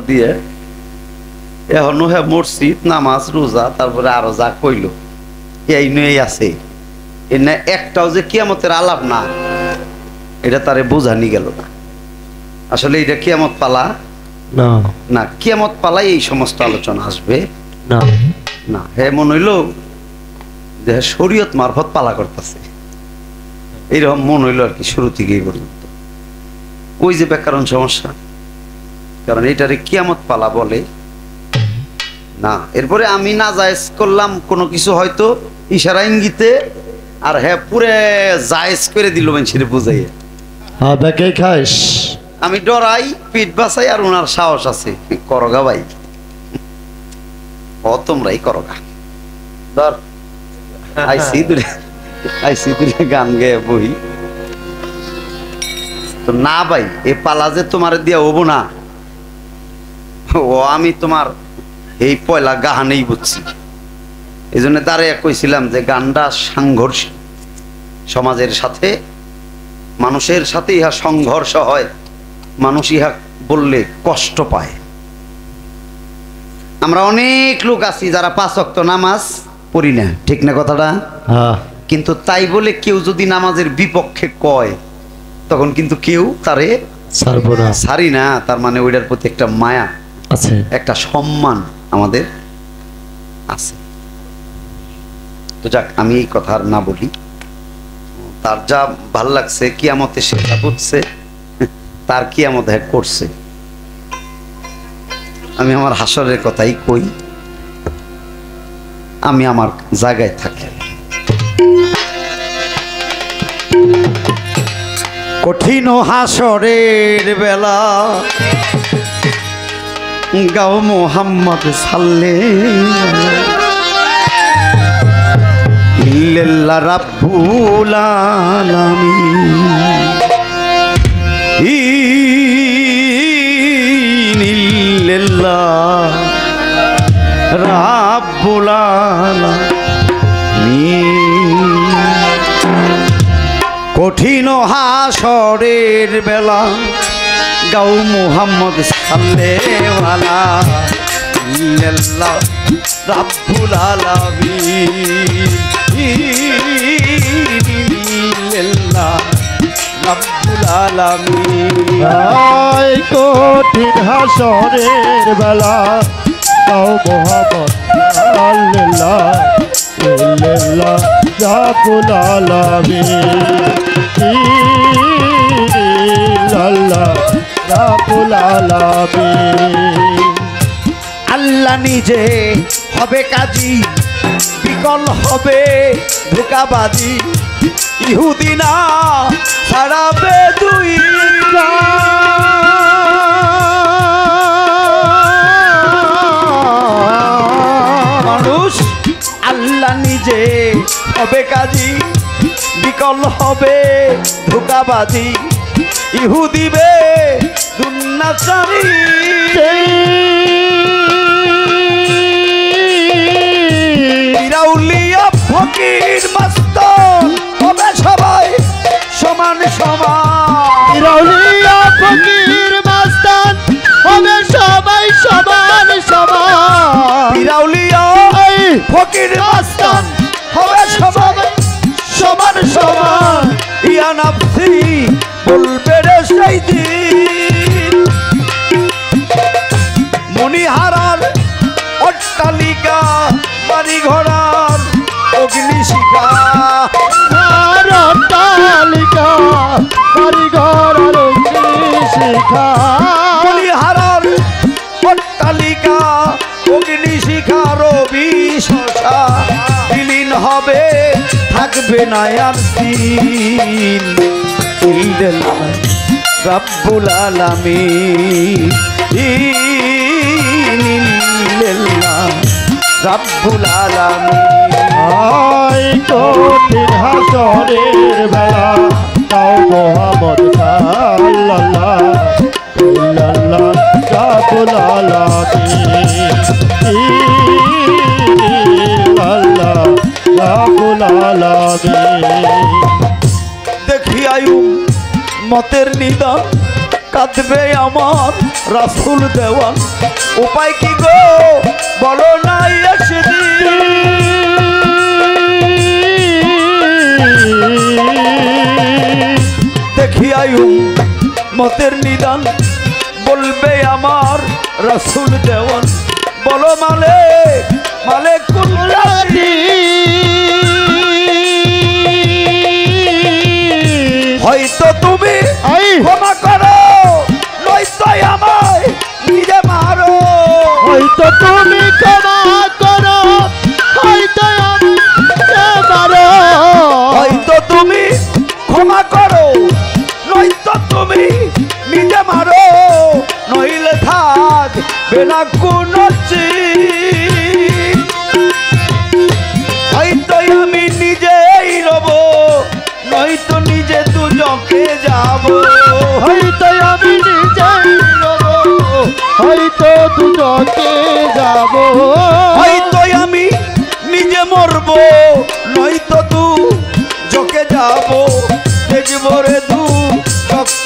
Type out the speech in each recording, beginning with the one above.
দিয়ে এখনো হ্যাঁ মসজিদ নামাজ রোজা তারপরে আরো যা কইল এই নিয়েই আছে এনে একটাও যে কিয়ামতের আলাপ না এটা তারে বোঝানি গেল না। আসলে এটা কিয়ামত পালা না, না কিয়ামত পালাই এই সমস্ত আলোচনা আসবে না না। হ্যাঁ মনে হইল যে শরীয়ত মারফত পালা করতেছে এইরকম মন হইল আর কি শুরু থেকেই পর্যন্ত। ওই যে ব্যাকরণ সমস্যা, কারণ এটারে কিয়ামত পালা বলে না। এরপরে আমি না জায়েজ করলাম কোনো কিছু হয়তো ইশারা ইঙ্গিতে, আর হ্যাঁ পুরে জায়েজ করে দিল মানুষের বুঝাইয়ে। হ্যাঁ দেখে খাইস আমি ডরাই পিঠ বাঁচাই আর ওনার সাহস আছে করগা ভাই ও তোমরাই করগা ধর আইসি দূরে গান গেয়ে বই তো না ভাই এ পালা যে তোমার দিয়া হবো না ও আমি তোমার এই পয়লা গাহানেই বুঝছি। এই জন্য দাঁড়িয়ে কইছিলাম যে গানটা সাংঘর্ষিক, সমাজের সাথে মানুষের সাথে ইহা সংঘর্ষ হয়, মানুষ ইহা বললে কষ্ট পায়। আমরা অনেক লোক আছি যারা 5 ওয়াক্ত নামাজ পড়ি না, ঠিক না কথাটা? কিন্তু তাই বলে কেউ যদি নামাজের বিপক্ষে কয় তখন কিন্তু কেউ তারে ছাড়ি না। তার মানে ওইটার প্রতি একটা মায়া আছে, একটা সম্মান আমাদের আছে। তো যাক আমি এই কথা আর না বলি, তার যা ভাল লাগছে কিয়ামতে সে যা বুঝছে তার কিয়ামত হ্যাঁ করছে। আমি আমার হাসরের কথাই কই, আমি আমার জায়গায় থাকি। কঠিন হাসরের বেলা গাও মোহাম্মদ সাল্লাল্লাহু ইল্লাল্লাহ রাব্বুল আলামিন ইল্লাল্লাহ রাব্বুল আলামিন। কঠিন হাসরের বেলা গাও মুহাম্মদ সাল্লাল্লাহু ইল্লাল্লাহ রাব্বুল আলামিন ইল্লাল্লাহ রাব্বুল আলামিন। কঠিন হাসরের বেলা গাও মুহাম্মদ সাল্লাল্লাহু ইল্লাল্লাহ রাব্বুল আলামিন ইল্লাল্লাহ রাব্বুল আলামিন। আল্লাহ নিজে হবে কাজী, বিকল হবে ধোঁকাবাজি, ইহুদি না ছাড়াবে দুই মানুষ। আল্লাহ নিজে হবে কাজী, বিকল হবে ধোঁকাবাজি, ইহুদি বে দুন্নাচারী। বিরাউলিয়া ফকির মাস্তান হবে সবাই সমান সমান। বিরাউলিয়া ফকির মাস্তান হবে সবাই সমান সমান। বিরাউলিয়া ফকির মাস্তান হবে সবাই সমান সমান। ইয়া নাফসি বলবে রে সেই দিন, মণিহারার অট্টালিকা বাড়ি ঘোড়ার অগ্নিশিখা। অট্টালিকা বাড়ি ঘোড়ার অগ্নিশিখা। মণিহারার অট্টালিকা অগ্নিশিখা রবি শশা বিলীন হবে, থাকবে না আর দিন। ইল্লাল্লাহ রাব্বুল আলামিন ইল্লাল্লাহ রাব্বুল আলামিন। কঠিন হাসরের বেলা গাও মুহাম্মদ সাল্লাল্লাহু ইল্লাল্লাহ রাব্বুল আলামিন ইল্লাল্লাহ রাব্বুল আলামিন। দেখি আয়ু মতের নিদান কাঁদবে আমার রাসূল দেওয়ান, উপায় কি গো বলো না সেদিন। দেখি আয়ু মতের নিদান, বলবে আমার রাসূল দেওয়ান, বলো মালে মালে কোন রাতি, হয়তো তুমি ক্ষমা করো নয়তো আমায় নিজে মারো, হয়তো তুমি ক্ষমা করো, হয়তো আমাকে মারো, হয়তো তুমি ক্ষমা করো নয়তো তুমি নিজে মারো, নইলে থাকবে না কোনো চিন, হয়তো আমি নিজেই রব নয়তো নিজে দুজকে যাব, হয়তো আমি নিজেই রব, হয়তো দুজকে যাব, হয়তো আমি নিজে মরব নয়তো দুজকে যাব, দেখব রে দু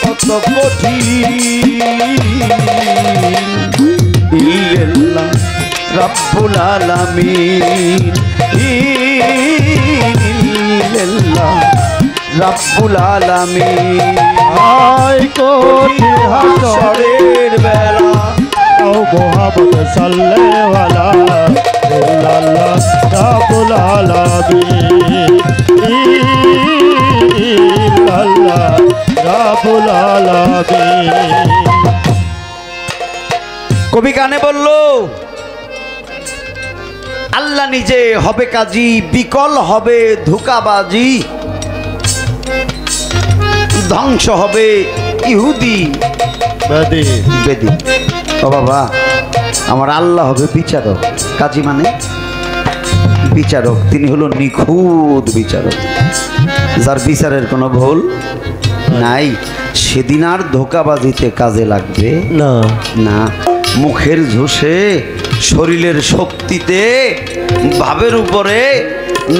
কত কঠিন। ইল্লাল্লাহ রাব্বুল আলামিন, ইল্লাল্লাহ রাব্বুল আলামিন। আয় কঠিন হাসরের বেলা ও মোহাম্মদ সাল্লাল্লাহু আলাইহি রাব্বুল আলামিন, ইল্লাল্লাহ রাব্বুল আলামিন। কবি গানে বলল আল্লাহ নিজে হবে কাজী, বিকল হবে ধোঁকাবাজি, ধ্বংস হবে ইহুদি বেদি। ও বাবা, আমার আল্লাহ হবে বিচারক, কাজী মানে বিচারক, তিনি হলো নিখুঁত বিচারক, যার বিচারের কোনো ভুল নাই। সেদিন আর ধোঁকাবাজিতে কাজে লাগবে না না, মুখের ঝুষে শরীরের শক্তিতে ভাবের উপরে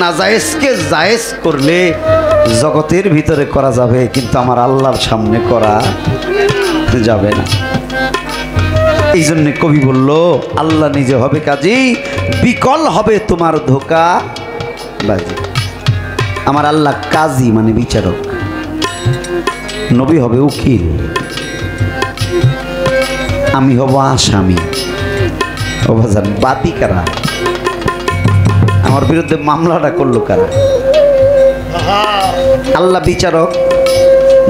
নাজায়েজকে জায়েজ করলে জগতের ভিতরে করা যাবে, কিন্তু আমার আল্লাহর সামনে করা যাবে না। এই জন্য কবি বলল আল্লাহ নিজে হবে কাজী, বিকল হবে তোমার ধোঁকাবাজি। আমার আল্লাহ কাজী মানে বিচারক, নবী হবে উকিল, আমি হব আসামি। ও বাজান, বাদী কারা? আমার বিরুদ্ধে মামলাটা করলো কারা? আল্লাহ বিচারক,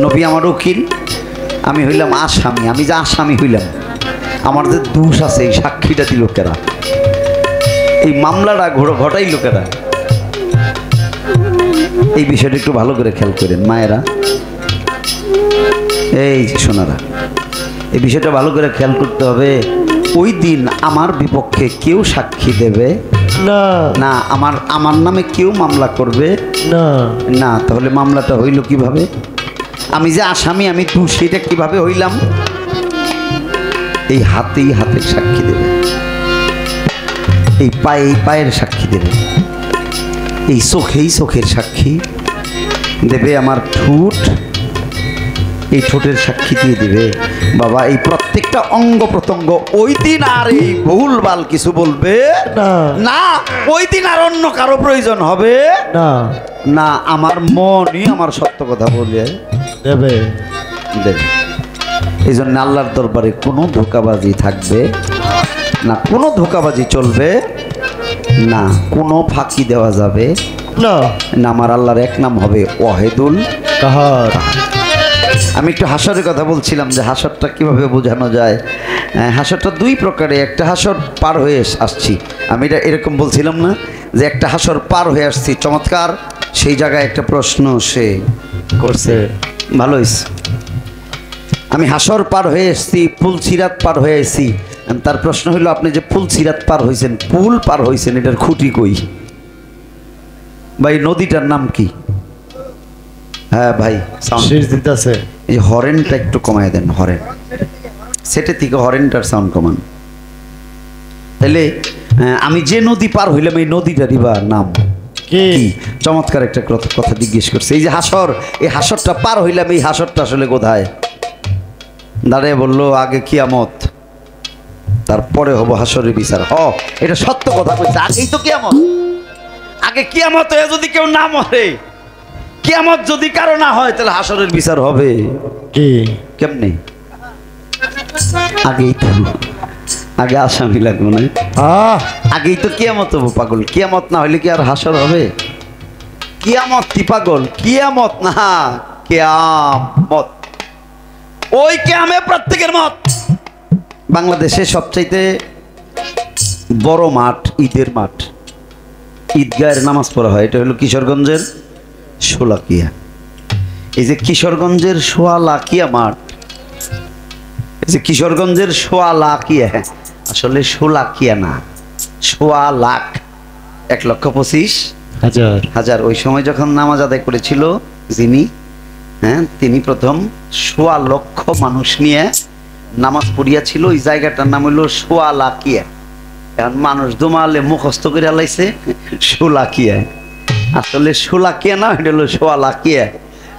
নবী আমার উকিল, আমি হইলাম আসামি। আমি যে আসামি হইলাম, আমার যে দোষ আছে এই সাক্ষীটা দিল কারা? এই মামলাটা ঘটাইল কারা? এই বিষয়টা একটু ভালো করে খেয়াল করেন মায়েরা, এই যে সোনারা, এই বিষয়টা ভালো করে খেয়াল করতে হবে। ওই দিন আমার বিপক্ষে কেউ সাক্ষী দেবে না, না, আমার নামে কেউ মামলা করবে না, না। তাহলে মামলাটা হইল কিভাবে? আমি যে আসামি, আমি দোষী, এটা কিভাবে হইলাম? এই হাতেই হাতের সাক্ষী দেবে, এই পায়ের সাক্ষী দেবে, এই চোখেই চোখের সাক্ষী দেবে, আমার ঠোঁট এই ঠোঁটের সাক্ষী দিয়ে দিবে। বাবা, এই প্রত্যেকটা অঙ্গ প্রত্যঙ্গ ওই দিন আর এই ভুলভাল কিছু বলবে না। ওই দিন আর অন্য কারো প্রয়োজন হবে না, না। আমার মনই আমার সত্য কথা বলে দেবে দেবে। এই জন্য আল্লাহর দরবারে কোনো ধোঁকাবাজি থাকবে না, কোনো ধোঁকাবাজি চলবে না, কোনো ফাঁকি দেওয়া যাবে না। না। আমার আল্লাহর এক নাম হবে ওয়াহিদুল কাহার। আমি একটু হাসরের কথা বলছিলাম যে হাসরটা কিভাবে বোঝানো যায়। হাসরটা দুই প্রকারে, একটা হাসর পার হয়ে আসছি, আমি এটা এরকম বলছিলাম না যে একটা হাসর পার হয়ে আসছি, চমৎকার। সেই জায়গায় একটা প্রশ্ন সে করছে, ভালো হয়েছে। আমি হাসর পার হয়ে এসেছি, পুলসিরাত পার হয়ে এসেছি। তার প্রশ্ন হলো, আপনি যে পুলসিরাত পার হয়েছেন, পুল পার হয়েছেন, এটার খুঁটি কই ভাই? নদীটার নাম কি? হ্যাঁ ভাই, দিতেছে। এই হরেনটা একটু কমায় দেন, হরেন সেটা থেকে হরেনটার সাউন্ড কমান। তাহলে আমি যে নদী পার হইলাম, এই নদীটার রিভার নাম কি? চমৎকার একটা কথা জিজ্ঞেস করছে। এই যে হাসর, এই হাসরটা পার হইলাম, এই হাসরটা আসলে কোথায়? দাঁড়িয়ে বলল আগে কিয়ামত, তারপরে হবো হাসরের বিচার। এটা সত্য কথা কইছে, আগেই তো কিয়ামত। আগে কিয়ামত হয়ে যদি কেউ না মরে, কিয়ামত যদি কারো না হয়, তাহলে হাসরের বিচার হবে কি কেমনে? আগেই তো, আগে আসামি লাগবো না, আগেই তো কিয়ামত হবো পাগল। কিয়ামত না হইলে কি আর হাসর হবে? কিয়ামত কি পাগল? কিয়ামত না, কিয়ামত, ওই কিয়ামে প্রত্যেকের মত। বাংলাদেশে সবচাইতে বড় মাঠ ঈদের মাঠ, ঈদগাহের নামাজ পড়া হয়, এটা হলো কিশোরগঞ্জের শোলাকিয়া। এই যে কিশোরগঞ্জের শোলাকিয়া মাঠ, এই যে কিশোরগঞ্জের শোলাকিয়া, আসলে শোলাকিয়া না, 1,25,000 ওই সময় যখন নামাজ আদায় করেছিল যিনি, তিনি প্রথম 1,00,000 মানুষ নিয়ে নামাজ পড়িয়াছিল। ওই জায়গাটার নাম হইল শোলাকিয়া। এখন মানুষ দোমালে মুখস্থ করে লাইছে শোলাকিয়া, আসলে শোলাকিয়া না, এটা হলো শোলাকিয়া।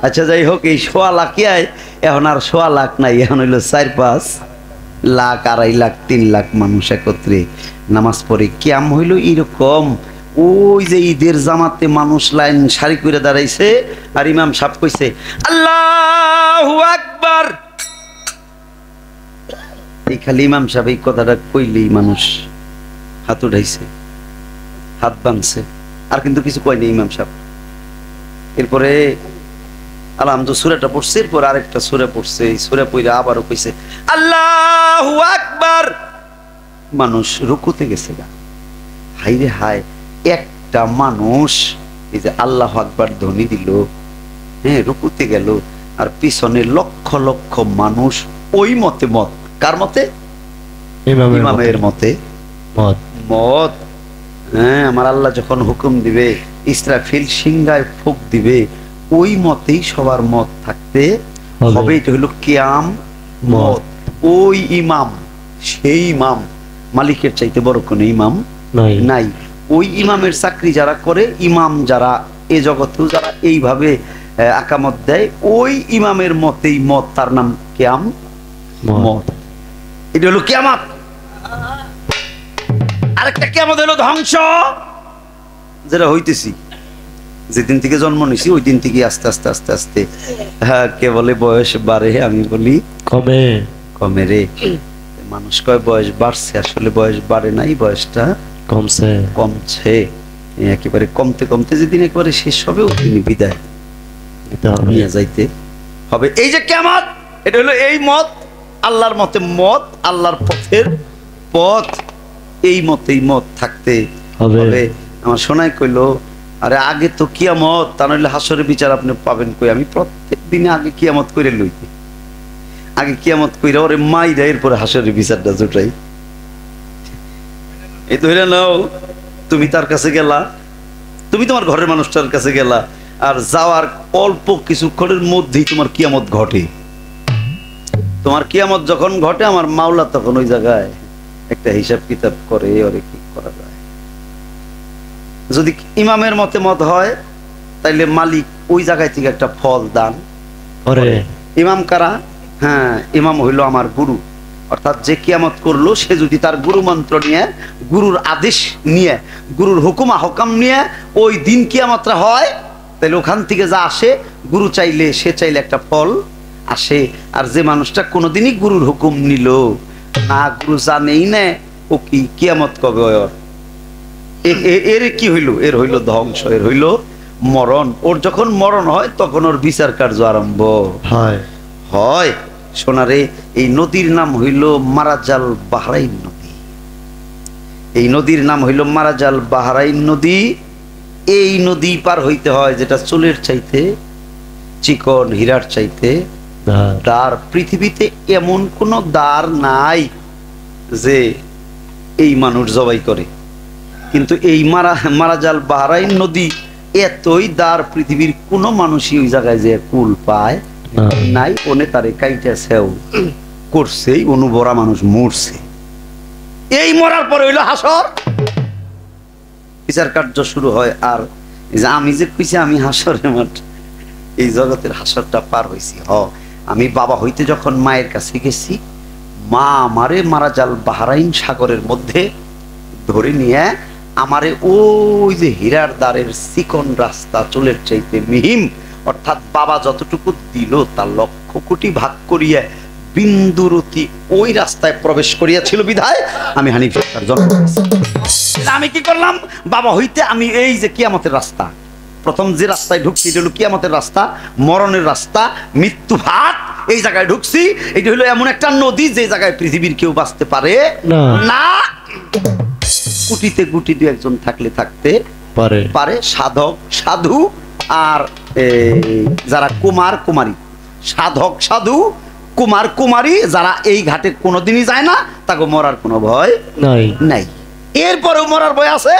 আচ্ছা যাই হোক, এই শোলাকিয়ায় এখন আর 1,00,000 নাই, এখন হইলো 4-5 লাখ, 2.5 লাখ, 3 লাখ মানুষ একত্রে নামাজ পড়ে। কিয়াম হইল এরকম, ওই যে ঈদের জামাতে মানুষ লাইন সারি করে দাঁড়াইছে, আর ইমাম সাহেব কইছে আল্লাহু আকবার। এই খালি ইমাম সাহেব এই কথাটা কইলেই মানুষ হাত উঠাইছে, হাত বানছে, আর কিন্তু কিছু কয়নি ইমাম সাহেব। এরপরে আলহামদু সূরাটা পড়ছে, এরপর আরেকটা সূরা পড়ছে, এই সূরা পড়ে আবারও কইছে আল্লাহু আকবার। মানুষ রুকুতে গেছে গা, হাই রে হাই, একটা মানুষ এই যে আল্লাহু আকবার ধ্বনি দিল, রুকুতে গেল, আর পিছনে লক্ষ লক্ষ মানুষ ওই মতে মত। কার মতে? ইমামের মতে মত। আমার আল্লাহ যখন হুকুম দিবে, ইসরাফিল সিংহায় ফুঁক দিবে, ওই মতেই সবার মত থাকতে হবে। এটা হলো কিয়াম মত। ওই ইমাম, সেই ইমাম, মালিকের চাইতে বড় কোনো ইমাম নাই। ওই ইমামের চাকরি যারা করে, ইমাম যারা এ জগতেও যারা এইভাবে আকামত দেয়, ওই ইমামের মতেই মত, তার নাম কিয়াম মত। এটা হলো কিয়ামত। আরেকটা কিয়ামত হলো ধ্বংস, যেটা হইতেছি যেদিন থেকে জন্ম নিছি ওই দিন থেকে আস্তে আস্তে আস্তে আস্তে, কে বলে বয়স বাড়ে, আমি বলি কমে কমে রে। মানুষ কয় বয়স বাড়ছে, আসলে বয়স বাড়ে নাই, বয়সটা কমছে কমছে। একেবারে কমতে কমতে যেদিন একেবারে শেষ হবে, ওই দিনই বিদায় নিয়ে যাইতে হবে। এই যে কিয়ামত, এটা হলো এই মত, আল্লাহর মতে মত, আল্লাহর পথের পথ, এই মতেই মত থাকতে হবে। আমার শোনাই কইলো, আরে আগে তো কিয়ামত, তা নইলে হাসরের বিচার আপনি পাবেন কই? আমি প্রত্যেক দিনে আগে কিয়ামত করে লইতে, আগে কিয়ামত কইরা ওরে মাইরা এরপরে হাসরের বিচারটা জুটাই। এই ধরে নাও, তুমি তার কাছে গেলা, তুমি তোমার ঘরের মানুষটার কাছে গেলা, আর যাওয়ার অল্প কিছুক্ষণের মধ্যেই তোমার কিয়ামত ঘটে। তোমার কিয়ামত যখন ঘটে, আমার মাওলা তখন ওই জায়গায় একটা হিসাব কিতাব করে, ওরে কি করা যায়। যদি ইমামের মতে মত হয়, তাইলে মালিক ওই জায়গায় থেকে একটা ফল দান করে। ইমাম কারা? ইমাম হইল আমার গুরু, অর্থাৎ যে কিয়ামত করলো, সে যদি তার গুরু মন্ত্র নিয়ে, গুরুর আদেশ নিয়ে, গুরুর হুকুম হকাম নিয়ে ওই দিন কিয়ামতটা হয়, তাহলে ওখান থেকে যা আসে, গুরু চাইলে, সে চাইলে একটা ফল আসে। আর যে মানুষটা কোনোদিনই গুরুর হুকুম নিল না, গুরু জানেই না, ও কি কিয়ামত কবে ওর, এর কি হইল? এর হইল ধ্বংস, এর হইল মরণ। ওর যখন মরণ হয়, তখন ওর বিচার কার্য আরম্ভ হয়। সোনারে, এই নদীর নাম হইল মারাজাল বাহরাইন নদী। এই নদীর নাম হইল মারাজাল বাহরাইন নদী। এই নদী পার হইতে হয়, যেটা চুলের চাইতে চিকন, হীরার চাইতে দ্বার। পৃথিবীতে এমন কোন দ্বার নাই যে এই মানুষ জবাই করে, কিন্তু এই মারাজাল বাহরাইন নদী এতই দ্বার, পৃথিবীর কোন মানুষই ওই জায়গায় যে কুল পায় নাই। ওনে তারে কাইটাছেও করছে, অনুবরা মানুষ মরছে। এই মরার পরে হইল হাসর, বিচার কার্য শুরু হয়। আর আমি যে কইছি আমি হাসরের মাঠ, এই জগতের হাসরটা পার হইছি। আমি বাবা হইতে যখন মায়ের কাছে গেছি, মা আমারে মারাজাল বাহরাইন সাগরের মধ্যে ধরে নিয়ে আমারে ওই যে হীরার দ্বারের চিকন রাস্তা, চুলের চাইতে মিহিম, অর্থাৎ বাবা যতটুকু দিল তার লক্ষ কোটি ভাগ করিয়া বিন্দুরতি ওই রাস্তায় প্রবেশ করিয়াছিল বিধায় আমি হানিফ সরকার জন্ম হয়েছি। আমি কি করলাম, বাবা হইতে আমি এই যে কিয়ামতের রাস্তা, প্রথম যে রাস্তায় ঢুকছি এটা হলো কিয়ামতের রাস্তা, মরণের রাস্তা, মৃত্যু ভাট, এই জায়গায় ঢুকছি। এটা হলো এমন একটা নদী যে জায়গায় পৃথিবীর কেউ বাঁচতে পারে না। কুটিতে গুটি দু একজন থাকলে থাকতে পারে, সাধক সাধু আর যারা কুমার কুমারী, সাধক সাধু কুমার কুমারী যারা এই ঘাটে কোনোদিনই যায় না, তাকে মরার কোনো ভয় নাই। এরপরেও মরার ভয় আছে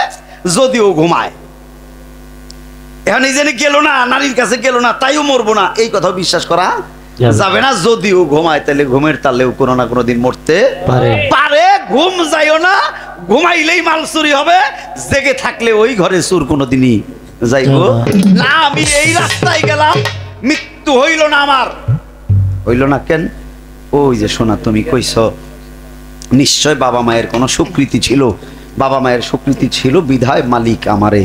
যদিও ঘুমায়। এখন এই জন্য গেল না, নারীর কাছে গেল না, তাইও মরবো না, এই কথা বিশ্বাস করা যাবে না। যদিও ঘুমায় তাহলে ঘুমের তালেও কোনো না কোনো দিন মরতে পারে। ঘুম যাইও না, ঘুমাইলেই মাল চুরি হবে, জেগে থাকলে ওই ঘরে চুর কোনোদিনই যাইব না। আমি এই রাস্তায় গেলাম, মৃত্যু হইল না, আমার হইল না কেন? ওই যে শোনা, তুমি কইছ নিশ্চয় বাবা মায়ের কোনো স্বীকৃতি ছিল, বাবা মায়ের স্বীকৃতি ছিল বিধায় মালিক আমারে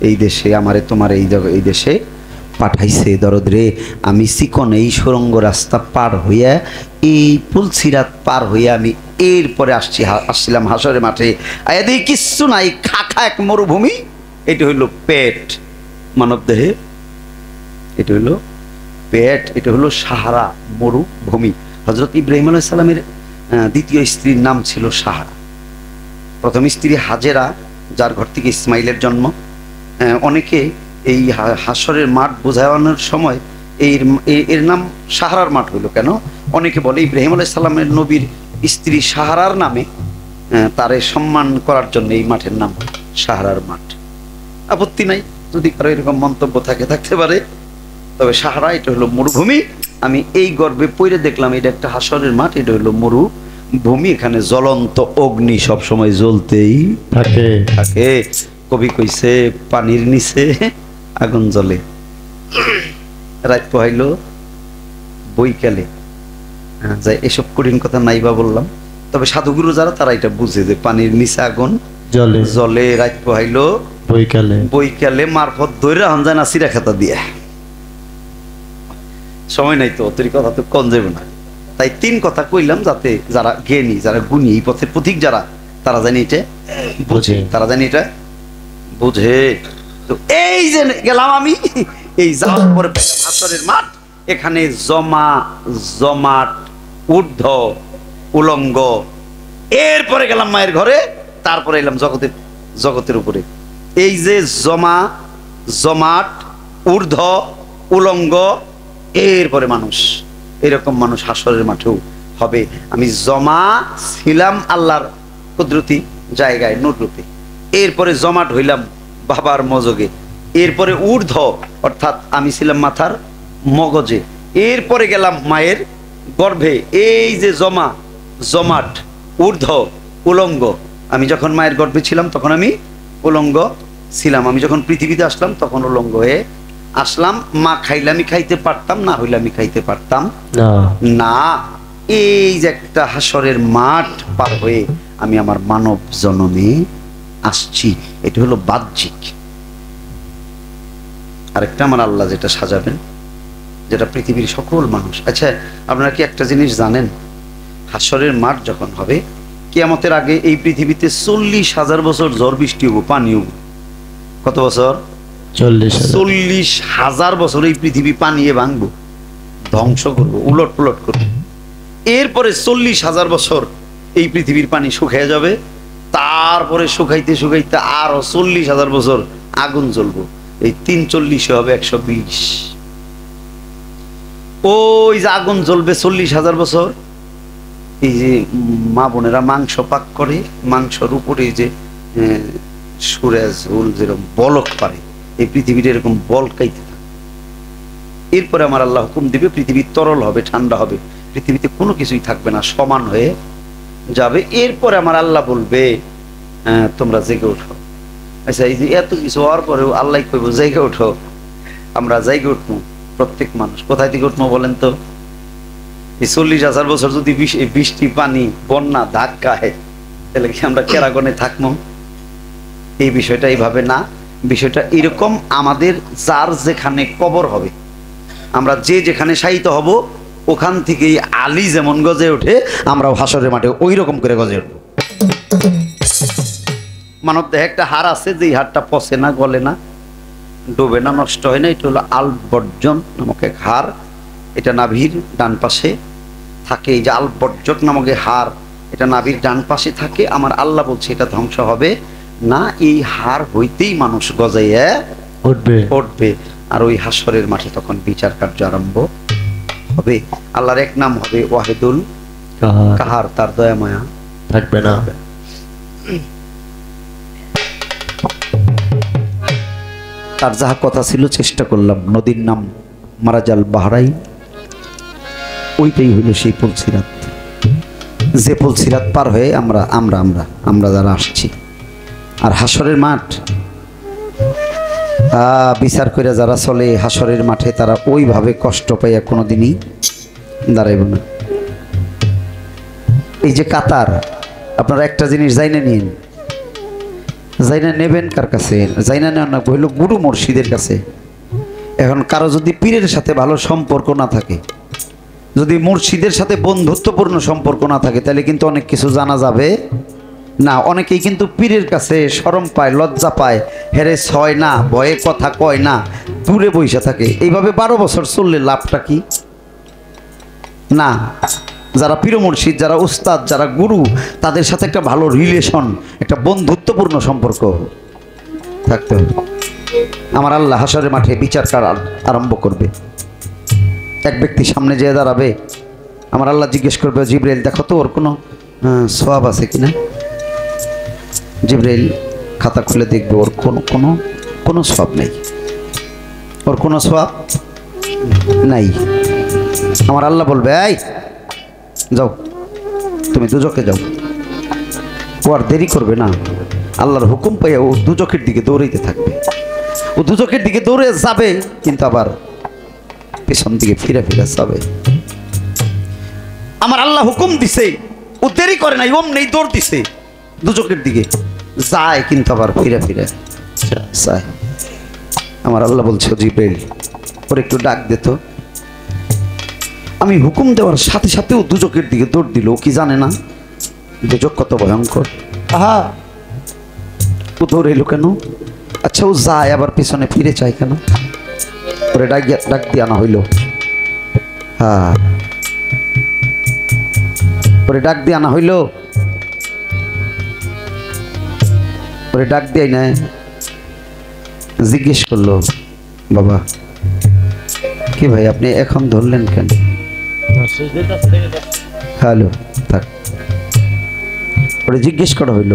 এই দেশে, আমারে তোমার এই দেশে পাঠাইছে। দরদ রে, আমি চিকন এই সুরঙ্গ রাস্তা পার হইয়া, এই পুলসিরাত পার হইয়া আমি এরপরে আসছিলাম হাসরের মাঠে। আয়াদি কিচ্ছু নাই, খাখা এক মরুভূমি। এটা হইল পেট মানব দেহে, এটা হইল পেট, এটা হলো সাহারা মরুভূমি। হযরত ইব্রাহিম আলাইহিস সালামের দ্বিতীয় স্ত্রীর নাম ছিল সাহারা। প্রথম স্ত্রী হাজেরা, যার ঘর থেকে ইসমাইলের জন্ম। অনেকে এই হাসরের মাঠ বোঝানোর সময় এর নাম সাহারার মাঠ হইল কেন, অনেকে বলে ইব্রাহিম আলাইহিস সালামের নবীর স্ত্রী সাহারার নামে তারে সম্মান করার জন্য এই মাঠের নাম সাহারার মাঠ। আপত্তি নাই, যদি কারো এরকম মন্তব্য থাকতে পারে। তবে সাহারা এটা হলো মরুভূমি। আমি এই গর্বে পড়ে দেখলাম এটা একটা হাসরের মাঠ, এটা হলো মরুভূমি। এখানে জ্বলন্ত অগ্নি সব সময় জ্বলতেই থাকে। কবি কইছে পানির নিচে আগুন জ্বলে। রাত পোহাইল বৈকালে, যাই এসব কঠিন কথা নাইবা বললাম। তবে সাধুগুরু যারা, তারা এটা বুঝে যে পানির নিচে আগুন জ্বলে। রাত পোহাইল বৈকালে, মারফত ধরে রাখা যায় না চিরা খাতা দিয়ে। সময় নাই তো, অতিরিক্ত কথা তো কম যাবে না। তাই তিন কথা কইলাম, যাতে যারা জ্ঞানী, যারা গুণী, এই পথের পথিক যারা, তারা জানি এটা বুঝে, তারা জানি এটা বুঝে। তো এই যে গেলাম আমি, এই যাওয়ার পরে হাসরের মাঠ, এখানে জমাট, ঊর্ধ্ব, উলঙ্গ। এরপরে গেলাম মায়ের ঘরে, তারপরে এলাম জগতের উপরে। এই যে জমাট, ঊর্ধ্ব, উলঙ্গ, এরপরে মানুষ, এরকম মানুষ হাসরের মাঠেও হবে। আমি জমা ছিলাম আল্লাহর কুদরতি জায়গায়, নূর রূপে। এরপরে জমাট হইলাম বাবার মজগে। এরপরে ঊর্ধ্ব, অর্থাৎ আমি ছিলাম মাথার মগজে। এরপরে গেলাম মায়ের গর্ভে। এই যে জমাট, ঊর্ধ্ব, উলঙ্গ। আমি যখন মায়ের গর্ভে ছিলাম তখন আমি উলঙ্গ ছিলাম। আমি যখন পৃথিবীতে আসলাম তখন উলঙ্গ হয়ে আসলাম। মা খাইলে আমি খাইতে পারতাম, না হইলে আমি খাইতে পারতাম না। এই যে একটা হাসরের মাঠ পার হয়ে আমি আমার মানব জন্মে আসছি, এটা হলো বাহ্যিক। আরেকটা আমার আল্লাহ যেটা সাজাবেন, যেটা পৃথিবীর সকল মানুষ। আচ্ছা, আপনারা কি একটা জিনিস জানেন? হাসরের মাঠ যখন হবে, কিয়ামতের আগে এই পৃথিবীতে 40,000 বছর ঝড় বৃষ্টি হবো, পানি হবো। কত বছর? 40,000 বছর এই পৃথিবী পানিয়ে ভাঙবো, ধ্বংস করবো, উলট পুলট করবো। এরপরে 40,000 বছর এই পৃথিবীর পানি শুকিয়ে যাবে। তারপরে শুকাইতে শুকাইতে আরো 40,000 বছর আগুন জ্বলবো। এই 340 হবে 120। ওই যে আগুন জ্বলবে 40,000 বছর। এই যে মা বোনেরা মাংস পাক করে, মাংসর উপরে যে সুরেজ হুল যেরকম বলক পারে, এই পৃথিবীটা এরকম বলকাইতে থাকে। এরপরে আমার আল্লাহ হুকুম দিবে, পৃথিবী তরল হবে, ঠান্ডা হবে, পৃথিবীতে কোনো কিছুই থাকবে না, সমান হয়ে যাবে। এরপরে আমার আল্লাহ বলবে তোমরা জেগে ওঠো। আচ্ছা, এই যে এত কিছু হওয়ার পরেও আল্লাহ কইব জেগে ওঠো। আমরা জেগে উঠবো, প্রত্যেক মানুষ। কোথায় থেকে উঠবো বলেন তো? এই 40,000 বছর যদি বৃষ্টি পানি বন্যা ধাক্কায়, তাহলে কি আমরা কেরাগনে থাকবো? এই বিষয়টা এইভাবে না, বিষয়টা এরকম, আমাদের যার যেখানে কবর হবে, আমরা যে যেখানে শায়িত হব, ওখান থেকেই আলী যেমন গজে ওঠে, আমরাও হাসরের মাঠে ওই রকম করে গজে উঠবো। মানব দেহে একটা হাড় আছে, যে হাড়টা পচে না, গলে না, ডুবে না, নষ্ট হয় না, এটা হলো আলবর্জন নামক এক হাড়। এটা নাভির ডান পাশে থাকে। এই যে আলবর্জক নামক হাড়, এটা নাভির ডান পাশে থাকে। আমার আল্লাহ বলছে এটা ধ্বংস হবে না, এই হাড় হইতেই মানুষ গজাইয়া উঠবে। আর ওই হাসরের মাঠে তখন বিচার কার্য আরম্ভ হবে। আল্লাহর এক নাম হবে ওয়াহিদুল কাহার, তার দয়া মায়া থাকবে না। তার যাহা কথা ছিল চেষ্টা করলাম। নদীর নাম মারাজাল বাহরাই, ওইটাই হইল সেই পুলসিরাত। যে পুলসিরাত পার হয়ে আমরা আমরা আমরা আমরা যারা আসছি, আর হাসরের মাঠ বিচার করে যারা চলে হাসরের মাঠে, তারা ওইভাবে কষ্ট পাইয়া কোনোদিনই দাঁড়াইব না। এই যে কাতার, আপনারা একটা জিনিস জাইনা নিন, জাইনা নেবেন কার কাছে? জাইনা নেওয়ার না হইল গুরু মুর্শিদের কাছে। এখন কারো যদি পীরের সাথে ভালো সম্পর্ক না থাকে, যদি মুর্শিদের সাথে বন্ধুত্বপূর্ণ সম্পর্ক না থাকে, তাহলে কিন্তু অনেক কিছু জানা যাবে না। অনেকেই কিন্তু পীরের কাছে শরম পায়, লজ্জা পায়, হেরে ছয় না, ভয়ে কথা কয় না, দূরে বসে থাকে। এইভাবে 12 বছর চললে লাভটা কি? না, যারা পীর মুর্শিদ, যারা উস্তাদ, যারা গুরু, তাদের সাথে একটা ভালো রিলেশন, একটা বন্ধুত্বপূর্ণ সম্পর্ক থাকতে হবে। আমার আল্লাহ হাসরের মাঠে বিচার আরম্ভ করবে। এক ব্যক্তি সামনে যেয়ে দাঁড়াবে, আমার আল্লাহ জিজ্ঞেস করবে, জিব্রাইল দেখো তো ওর কোনো সওয়াব আছে কিনা। জিব্রাইল খাতা খুলে দেখবে, ওর কোনো সওয়াব নেই, ওর কোনো সওয়াব নাই। আমার আল্লাহ বলবে, এই যাও, তুমি দুজকে যাও। ও আর দেরি করবে না, আল্লাহর হুকুম পাইয়া ও দুজকের দিকে দৌড়াইতে থাকবে। ও দুজকের দিকে দৌড়ে যাবে, কিন্তু আবার পেছন দিকে ফিরে ফিরে যাবে। আমার আল্লাহ হুকুম দিছে, ও দেরি করে নাই, ওম নেই, দৌড় দিছে দুজকের দিকে যায়, কিন্তু আবার ফিরে ফিরে যায়। আমার আল্লাহ বলছে, জিব্রাইল ওর একটু ডাক দিত। আমি হুকুম দেওয়ার সাথে সাথেও দুজকের দিকে দৌড় দিল। ও কি জানে না দুজক কত ভয়ঙ্কর? আহা, ও দৌড় এলো কেন? আচ্ছা, ও যায় আবার পেছনে ফিরে চায় কেন? ওরে ডাক দিয়ে আনা হইল। হ্যাঁ, ওরে ডাক দিয়ে আনা হইল। ওরে ডাক দিয়ে না জিজ্ঞেস করলো, বাবা কি ভাই আপনি এখন ধরলেন কেন? হ্যালো, থাক। ওরে জিজ্ঞেস করা হইল,